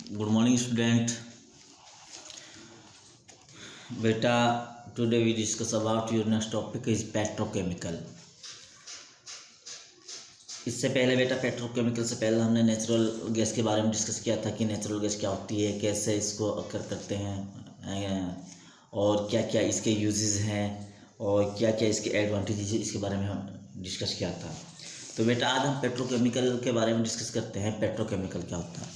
Good morning, student. Beta, today we discuss about your next topic is petrochemical. इससे पहले बेटा petrochemical से पहले हमने नेचुरल गैस के बारे में डिस्कस किया था कि नेचुरल गैस क्या होती है, कैसे इसको अकर करते हैं और क्या क्या इसके यूजेस हैं और क्या क्या इसके एडवांटेजेस है, इसके बारे में हम डिस्कस किया था। तो बेटा आज हम पेट्रोकेमिकल के बारे में डिस्कस करते हैं। पेट्रोकेमिकल क्या होता है?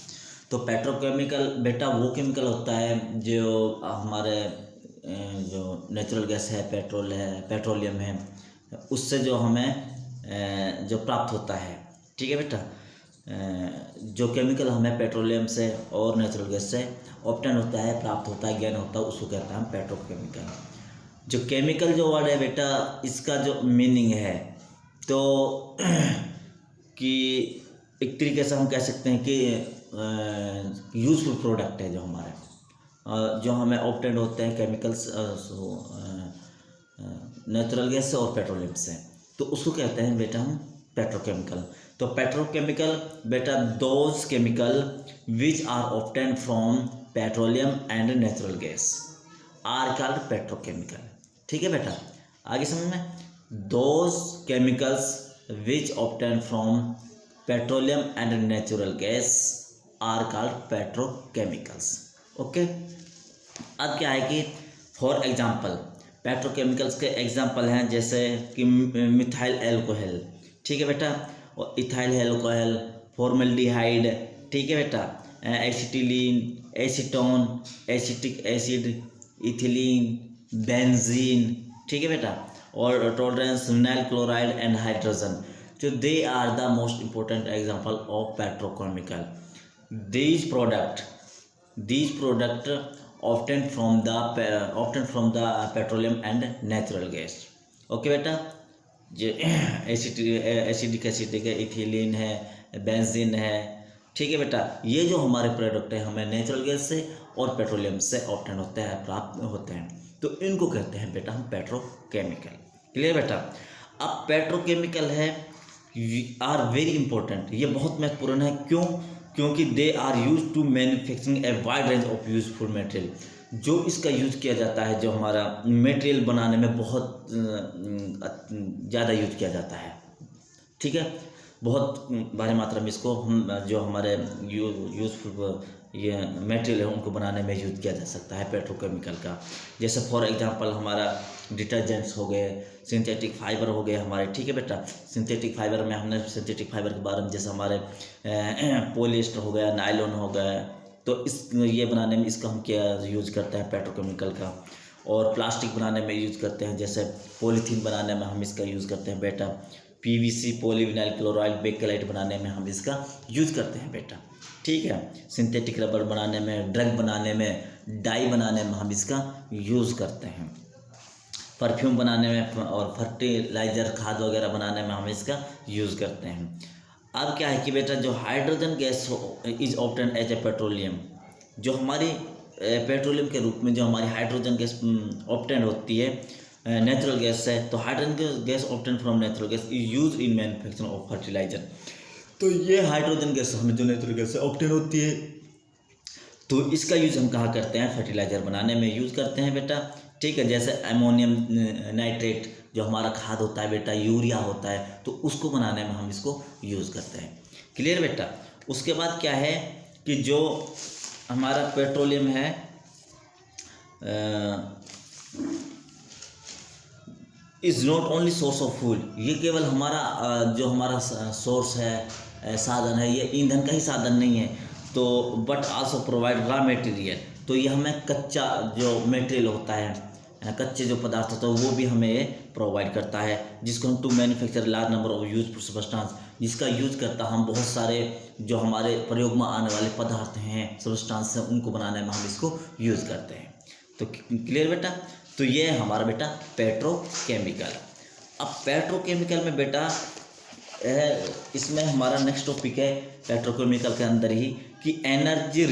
तो पेट्रोकेमिकल बेटा वो केमिकल होता है जो हमारे जो नेचुरल गैस है, पेट्रोलियम है, उससे जो हमें जो प्राप्त होता है। ठीक है बेटा, जो केमिकल हमें पेट्रोलियम से और नेचुरल गैस से ऑब्टेन होता है, प्राप्त होता है, गेन होता है, उसको कहते हैं हम पेट्रोकेमिकल। जो केमिकल जो वर्ड है बेटा, इसका जो मीनिंग है तो कि एक तरीके से हम कह सकते हैं कि यूजफुल प्रोडक्ट है जो हमारे जो हमें ऑब्टेन होते हैं केमिकल्स नेचुरल गैस से और पेट्रोलियम से, तो उसको कहते हैं बेटा हम पेट्रोकेमिकल। तो पेट्रोकेमिकल बेटा those chemical which are obtain from petroleum and natural gas are called petrochemical. ठीक है बेटा, आगे समझ में, those chemicals which obtain from petroleum and natural gas are called petrochemicals. Okay, अब क्या है कि फॉर एग्जांपल पेट्रोकेमिकल्स के एग्जांपल हैं जैसे कि मिथाइल एल्कोहल, ठीक है बेटा, और इथाइल एल्कोहल, फॉर्मल्डिहाइड, ठीक है बेटा, acetylene, acetone, acetic acid, ethylene, benzene, ठीक है बेटा, और tolerance, vinyl chloride and hydrogen. So they are the most important example of petrochemical. These product often from the petroleum and natural gas. Okay बेटा, जो acidic acid है, ethylene है, benzene है, ठीक है बेटा, ये जो हमारे प्रोडक्ट है हमें नेचुरल गैस से और पेट्रोलियम से ऑब्टेन होते हैं, प्राप्त होते हैं, तो इनको कहते हैं बेटा हम पेट्रोकेमिकल। क्लियर बेटा? अब पेट्रोकेमिकल है आर वेरी इंपॉर्टेंट, ये बहुत महत्वपूर्ण है। क्यों? क्योंकि they are use to manufacturing a wide range of useful material. जो इसका यूज़ किया जाता है, जो हमारा मटेरियल बनाने में बहुत ज़्यादा यूज किया जाता है, ठीक है, बहुत भारी मात्रा में इसको हम जो हमारे यूजफुल ये मटेरियल है उनको बनाने में यूज किया जा सकता है पेट्रोकेमिकल का। जैसे फॉर एग्जांपल हमारा डिटर्जेंट्स हो गए, सिंथेटिक फाइबर हो गए हमारे, ठीक है बेटा, सिंथेटिक फाइबर में हमने सिंथेटिक फाइबर के बारे में जैसे हमारे पॉलिएस्टर हो गया, नायलॉन हो गया, तो इस ये बनाने में इसका हम क्या यूज़ करते हैं पेट्रोकेमिकल का। और प्लास्टिक बनाने में यूज़ करते हैं, जैसे पॉलीथीन बनाने में हम इसका यूज़ करते हैं बेटा, पीवीसी पॉलीविनाइल क्लोराइड बेकेलाइट बनाने में हम इसका यूज़ करते हैं बेटा, ठीक है, सिंथेटिक रबर बनाने में, ड्रग बनाने में, डाई बनाने में हम इसका यूज़ करते हैं, परफ्यूम बनाने में और फर्टिलाइज़र खाद वगैरह बनाने में हम इसका यूज़ करते हैं। अब क्या है कि बेटा जो hydrogen gas is obtain as a petroleum, जो हमारी पेट्रोलियम के रूप में जो हमारी हाइड्रोजन गैस ऑब्टेन होती है नेचुरल गैस से, तो hydrogen gas obtain from natural gas is use in manufacturing of fertiliser. तो ये हाइड्रोजन गैस हमें जो नेचुरल गैस से ऑब्टेन होती है, तो इसका यूज़ हम कहाँ करते हैं? फर्टिलाइज़र बनाने में यूज़ करते हैं बेटा, ठीक है, जैसे अमोनियम नाइट्रेट जो हमारा खाद होता है बेटा, यूरिया होता है, तो उसको बनाने में हम इसको यूज़ करते हैं। क्लियर बेटा? उसके बाद क्या है कि जो हमारा पेट्रोलियम है is not only source of food, ये केवल हमारा जो हमारा सोर्स है, साधन है, ये ईंधन का ही साधन नहीं है, तो but also provide raw material. तो ये हमें कच्चा जो मटेरियल होता है, कच्चे जो पदार्थ होता है, वो भी हमें ये प्रोवाइड करता है, जिसको हम to manufacture large number of useful substance, जिसका यूज करता हम बहुत सारे जो हमारे प्रयोग में आने वाले पदार्थ हैं, सब्सटेंस हैं, उनको बनाने में हम इसको यूज़ करते हैं। तो क्लियर बेटा? तो ये हमारा बेटा पेट्रोकेमिकल। अब पेट्रोकेमिकल में बेटा इसमें हमारा नेक्स्ट टॉपिक है पेट्रोकेमिकल के अंदर ही कि एनर्जी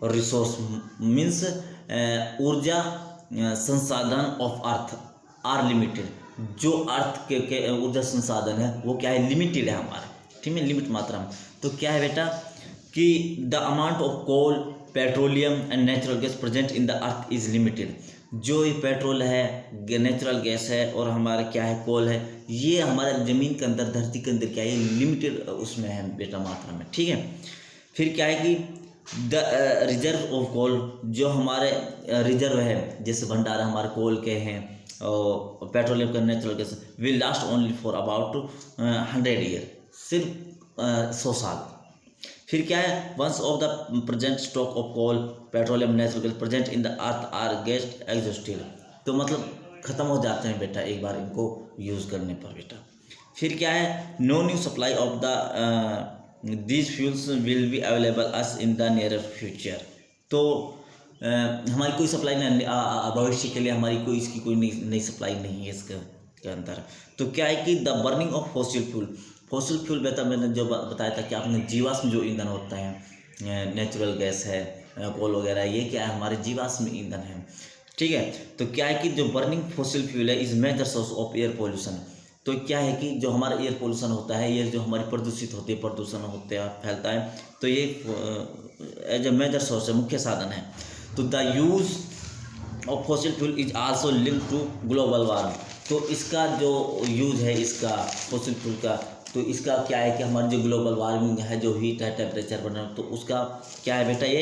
रिसोर्स मीन्स ऊर्जा संसाधन ऑफ अर्थ आर लिमिटेड। जो अर्थ के ऊर्जा संसाधन है वो क्या है? लिमिटेड है हमारे, ठीक है, लिमिट मात्रा में। तो क्या है बेटा कि the amount of coal, petroleum and natural gas present in the earth is limited. जो ये पेट्रोल है, नेचुरल गैस है और हमारा क्या है, कोल है, ये हमारे ज़मीन के अंदर, धरती के अंदर क्या है, लिमिटेड उसमें है बेटा, मात्रा में। ठीक है, फिर क्या है कि द रिजर्व ऑफ कोल, जो हमारे रिजर्व है, जैसे भंडार हमारे कोल के हैं और पेट्रोलियम का, natural gas, will last only for about 100 year, सिर्फ 100 साल। फिर क्या है, once of the present stock of coal, petroleum, natural gas present in the earth are get exhausted, तो मतलब ख़त्म हो जाते हैं बेटा एक बार इनको यूज़ करने पर बेटा। फिर क्या है, no new supply of the these fuels will be available us in the near future. तो हमारी कोई सप्लाई नहीं, भविष्य के लिए हमारी कोई इसकी कोई नई सप्लाई नहीं है इसके अंदर। तो क्या है कि the burning of fossil fuel बेटा, मैंने जो बताया था कि आपने जीवाश्म जो ईंधन होता है, नेचुरल गैस है, कोल वगैरह, ये क्या है, हमारे जीवाश्म ईंधन है। ठीक है, तो क्या है कि जो बर्निंग फॉसिल फ्यूल है is major source of air pollution. तो क्या है कि जो हमारा एयर पोल्यूशन होता है, ये जो हमारी प्रदूषित होती है, प्रदूषण होते हैं, फैलता है, तो ये एज ए मेजर सोर्स है, मुख्य साधन है। तो the use of fossil fuel is also link to global warming. तो इसका जो यूज़ है, इसका फॉसिल फ्यूल का, तो इसका क्या है कि हमारी जो ग्लोबल वार्मिंग है, जो हीट है, टेम्परेचर बढ़ना, तो उसका क्या है बेटा, ये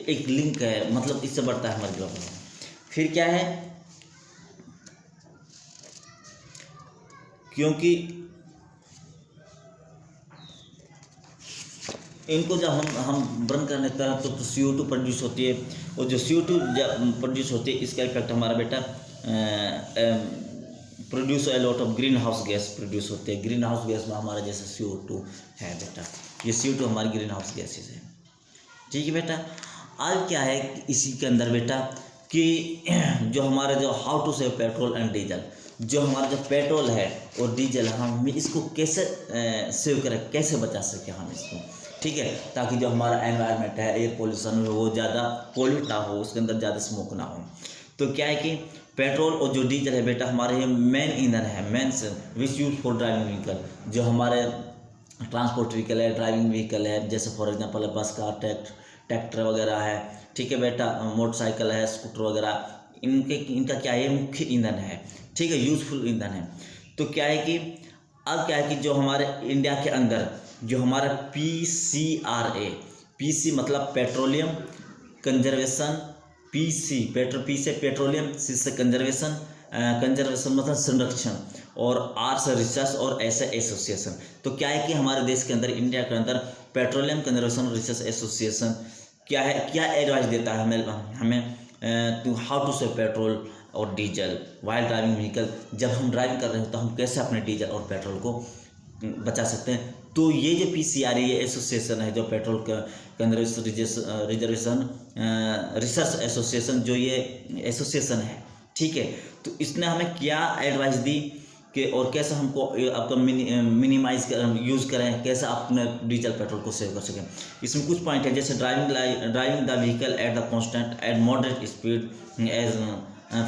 एक लिंक है, मतलब इससे बढ़ता है हमारी ग्लोबल वार्मिंग। फिर क्या है, क्योंकि इनको जब हम बर्न करने तरह तो CO2 प्रोड्यूस होती है, और जो CO2 जब प्रोड्यूस होती है, इसका इफेक्ट हमारा बेटा produce a lot of green house gas produce होते हैं। ग्रीन हाउस गैस में हमारा जैसे CO2 है बेटा, ये CO2 हमारी ग्रीन हाउस गैसेज है। ठीक है बेटा, आज क्या है इसी के अंदर बेटा कि जो हमारा जो how to save petrol and diesel, जो हमारा जो पेट्रोल है और डीजल, हम इसको कैसे सेव करें, कैसे बचा सकें हम इसको। ठीक है, ताकि जो हमारा एनवायरनमेंट है, एयर पोल्यूशन हो, वो ज़्यादा पोल्यूट ना हो, उसके अंदर ज़्यादा स्मोक ना हो। तो क्या है कि पेट्रोल और जो डीजल है बेटा, हमारे ये मेन ईंधन है, main which use for driving vehicle, जो हमारे ट्रांसपोर्ट व्हीकल है, ड्राइविंग व्हीकल है, जैसे for example bus car, tractor वगैरह है। ठीक है बेटा, मोटरसाइकिल है, स्कूटर वगैरह, इनका क्या है, मुख्य ईंधन है। ठीक है, यूजफुल ईंधन है। तो क्या है कि अब क्या है कि जो हमारे इंडिया के अंदर जो हमारा PCRA, PC मतलब पेट्रोलियम कंजर्वेशन, पी से पेट्रोलियम, C से कंजर्वेशन, कंजर्वेशन मतलब संरक्षण, और R से रिसर्च, और S से एसोसिएशन। तो क्या है कि हमारे देश के अंदर, इंडिया के अंदर पेट्रोलियम कंजर्वेशन रिसर्च एसोसिएशन क्या है, क्या एडवाइस देता है हमें to how to save petrol और डीजल वाइल ड्राइविंग व्हीकल। जब हम ड्राइव कर रहे हो तो हम कैसे अपने डीजल और पेट्रोल को बचा सकते हैं। तो ये जो PCRA, ये एसोसिएशन है, जो पेट्रोल का रिजर्वेशन रिसर्च एसोसिएशन, जो ये एसोसिएशन है, ठीक है, तो इसने हमें क्या एडवाइस दी कि और कैसे हमको आपका मिनिमाइज यूज़ करें, कैसे अपने डीजल पेट्रोल को सेव कर सकें। इसमें कुछ पॉइंट है, जैसे driving the vehicle at the constant at moderate speed as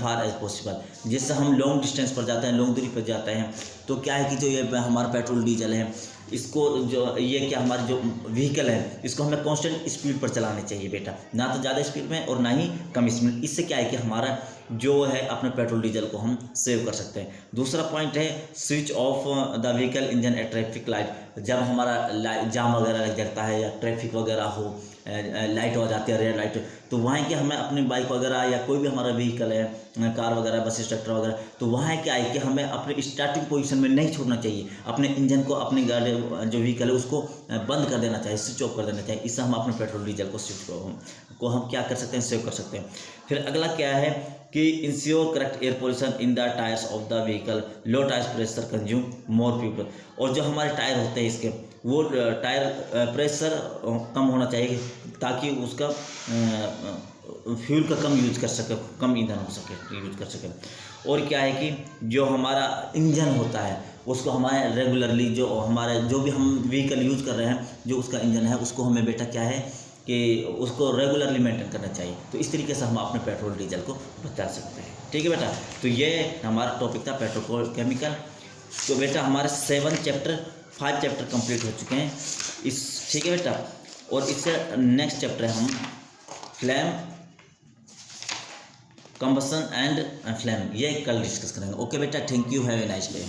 far as possible. जिससे हम लॉन्ग डिस्टेंस पर जाते हैं, लॉन्ग दूरी पर जाते हैं, तो क्या है कि जो ये हमारा पेट्रोल डीजल है, इसको जो ये क्या हमारे जो व्हीकल है, इसको हमें कांस्टेंट स्पीड पर चलाने चाहिए बेटा, ना तो ज़्यादा स्पीड में और ना ही कम स्पीड। इससे क्या है कि हमारा जो है अपने पेट्रोल डीजल को हम सेव कर सकते हैं। दूसरा पॉइंट है switch off the vehicle engine at traffic light. जब हमारा जाम वगैरह लग जाता है या ट्रैफिक वगैरह हो, लाइट हो जाती है, रेड लाइट, तो वहाँ क्या हमें अपनी बाइक वगैरह या कोई भी हमारा व्हीकल है, कार वगैरह, बस, ट्रैक्टर वगैरह, तो वहाँ क्या है कि हमें अपने स्टार्टिंग पोजीशन में नहीं छोड़ना चाहिए। अपने इंजन को, अपनी गाड़ी जो व्हीकल है उसको बंद कर देना चाहिए, स्विच ऑफ कर देना चाहिए। इससे हम अपने पेट्रोल डीजल को हम क्या कर सकते हैं, सेव कर सकते हैं। फिर अगला क्या है कि ensure correct air pollution in the tyres of the vehicle, low tyre pressure consume more people. और जो हमारे टायर होते हैं इसके, वो टायर प्रेशर कम होना चाहिए ताकि उसका फ्यूल का कम यूज कर सके, कम ईंधन हो सके, यूज कर सके। और क्या है कि जो हमारा इंजन होता है उसको हमारे रेगुलरली, जो हमारे जो भी हम व्हीकल यूज कर रहे हैं, जो उसका इंजन है, उसको हमें बेटा क्या है कि उसको रेगुलरली मेंटेन करना चाहिए। तो इस तरीके से हम अपने पेट्रोल डीजल को बचा सकते हैं। ठीक है बेटा, तो ये हमारा टॉपिक था पेट्रोकेमिकल। तो बेटा हमारे 7 चैप्टर 5 चैप्टर कंप्लीट हो चुके हैं इस, ठीक है बेटा। और इससे नेक्स्ट चैप्टर है हम फ्लेम, कंबसन एंड फ्लेम, ये कल डिस्कस करेंगे। ओके बेटा, thank you, have a nice day.